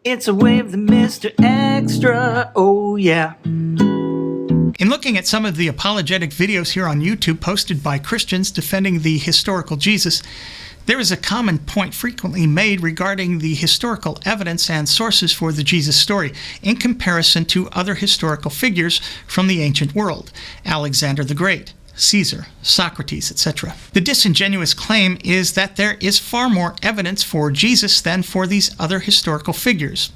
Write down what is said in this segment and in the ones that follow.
It's a way of the Mr. Extra, oh yeah. In looking at some of the apologetic videos here on YouTube posted by Christians defending the historical Jesus, there is a common point frequently made regarding the historical evidence and sources for the Jesus story in comparison to other historical figures from the ancient world, Alexander the Great, Caesar, Socrates, etc. The disingenuous claim is that there is far more evidence for Jesus than for these other historical figures.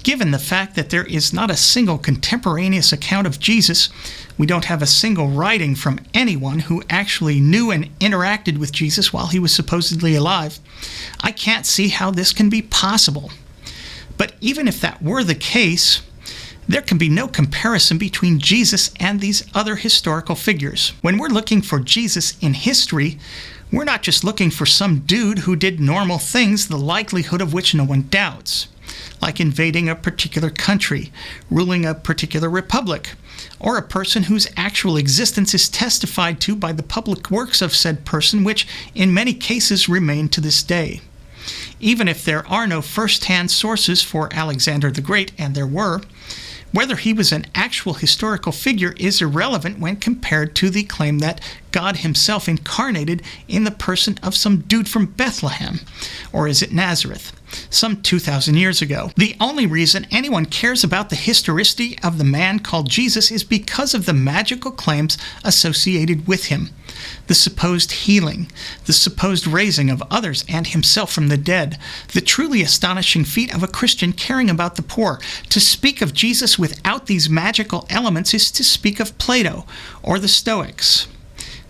Given the fact that there is not a single contemporaneous account of Jesus, we don't have a single writing from anyone who actually knew and interacted with Jesus while he was supposedly alive, I can't see how this can be possible. But even if that were the case, there can be no comparison between Jesus and these other historical figures. When we're looking for Jesus in history, we're not just looking for some dude who did normal things, the likelihood of which no one doubts, like invading a particular country, ruling a particular republic, or a person whose actual existence is testified to by the public works of said person, which in many cases remain to this day. Even if there are no first-hand sources for Alexander the Great, and there were, whether he was an actual historical figure is irrelevant when compared to the claim that God himself incarnated in the person of some dude from Bethlehem, or is it Nazareth, some 2,000 years ago. The only reason anyone cares about the historicity of the man called Jesus is because of the magical claims associated with him, the supposed healing, the supposed raising of others and himself from the dead, the truly astonishing feat of a Christian caring about the poor. To speak of Jesus without these magical elements is to speak of Plato or the Stoics.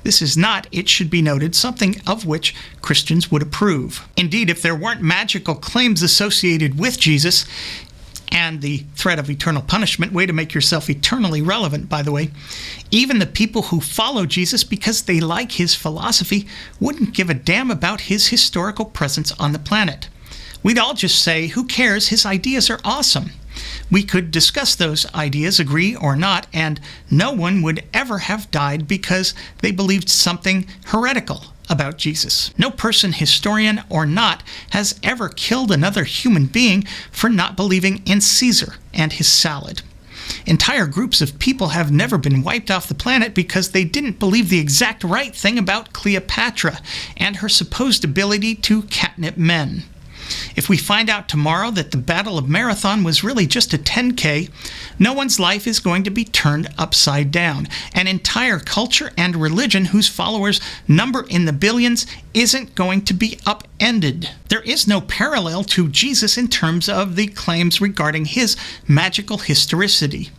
This is not, it should be noted, something of which Christians would approve. Indeed, if there weren't magical claims associated with Jesus, and the threat of eternal punishment, way to make yourself eternally relevant, by the way, even the people who follow Jesus because they like his philosophy wouldn't give a damn about his historical presence on the planet. We'd all just say, who cares, his ideas are awesome. We could discuss those ideas, agree or not, and no one would ever have died because they believed something heretical about Jesus. No person, historian or not, has ever killed another human being for not believing in Caesar and his salad. Entire groups of people have never been wiped off the planet because they didn't believe the exact right thing about Cleopatra and her supposed ability to catnip men. If we find out tomorrow that the Battle of Marathon was really just a 10K, no one's life is going to be turned upside down. An entire culture and religion whose followers number in the billions isn't going to be upended. There is no parallel to Jesus in terms of the claims regarding his magical historicity.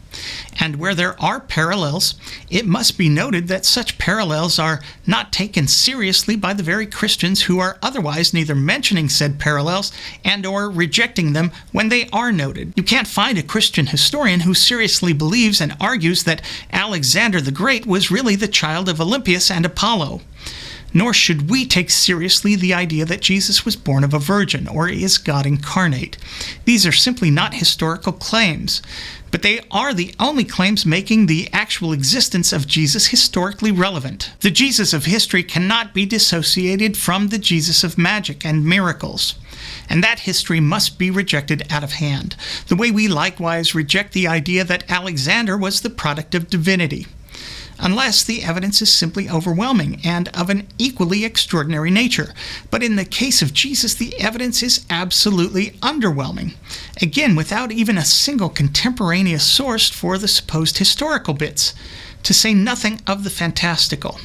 And where there are parallels, it must be noted that such parallels are not taken seriously by the very Christians who are otherwise neither mentioning said parallels and or rejecting them when they are noted. You can't find a Christian historian who seriously believes and argues that Alexander the Great was really the child of Olympias and Apollo. Nor should we take seriously the idea that Jesus was born of a virgin or is God incarnate. These are simply not historical claims, but they are the only claims making the actual existence of Jesus historically relevant. The Jesus of history cannot be dissociated from the Jesus of magic and miracles, and that history must be rejected out of hand, the way we likewise reject the idea that Alexander was the product of divinity, unless the evidence is simply overwhelming and of an equally extraordinary nature. But in the case of Jesus, the evidence is absolutely underwhelming, again without even a single contemporaneous source for the supposed historical bits, to say nothing of the fantastical.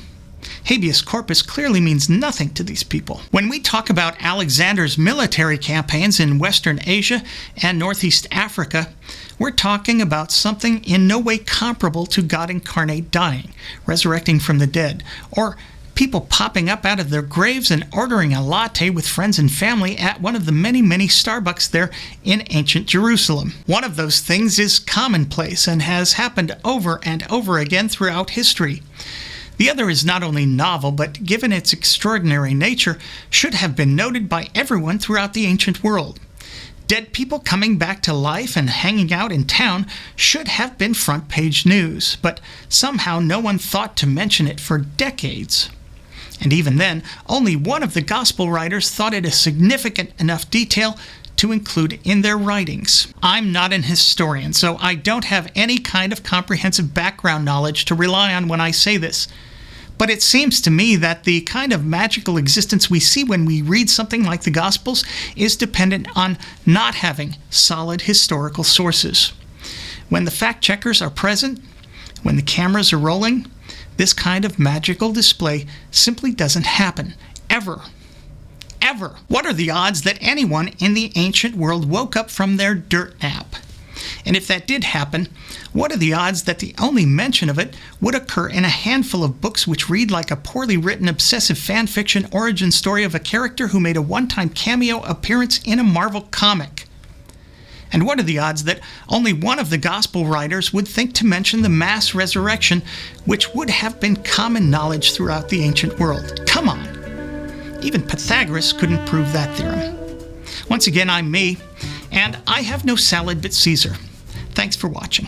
Habeas corpus clearly means nothing to these people. When we talk about Alexander's military campaigns in Western Asia and Northeast Africa, we're talking about something in no way comparable to God incarnate dying, resurrecting from the dead, or people popping up out of their graves and ordering a latte with friends and family at one of the many, many Starbucks there in ancient Jerusalem. One of those things is commonplace and has happened over and over again throughout history. The other is not only novel, but given its extraordinary nature, should have been noted by everyone throughout the ancient world. Dead people coming back to life and hanging out in town should have been front-page news, but somehow no one thought to mention it for decades. And even then, only one of the gospel writers thought it a significant enough detail to include in their writings. I'm not an historian, so I don't have any kind of comprehensive background knowledge to rely on when I say this. But it seems to me that the kind of magical existence we see when we read something like the Gospels is dependent on not having solid historical sources. When the fact checkers are present, when the cameras are rolling, this kind of magical display simply doesn't happen. Ever. Ever. What are the odds that anyone in the ancient world woke up from their dirt nap? And if that did happen, what are the odds that the only mention of it would occur in a handful of books which read like a poorly written obsessive fan fiction origin story of a character who made a one-time cameo appearance in a Marvel comic? And what are the odds that only one of the gospel writers would think to mention the mass resurrection, which would have been common knowledge throughout the ancient world? Come on! Even Pythagoras couldn't prove that theorem. Once again, I'm me, and I have no salad but Caesar. Thanks for watching.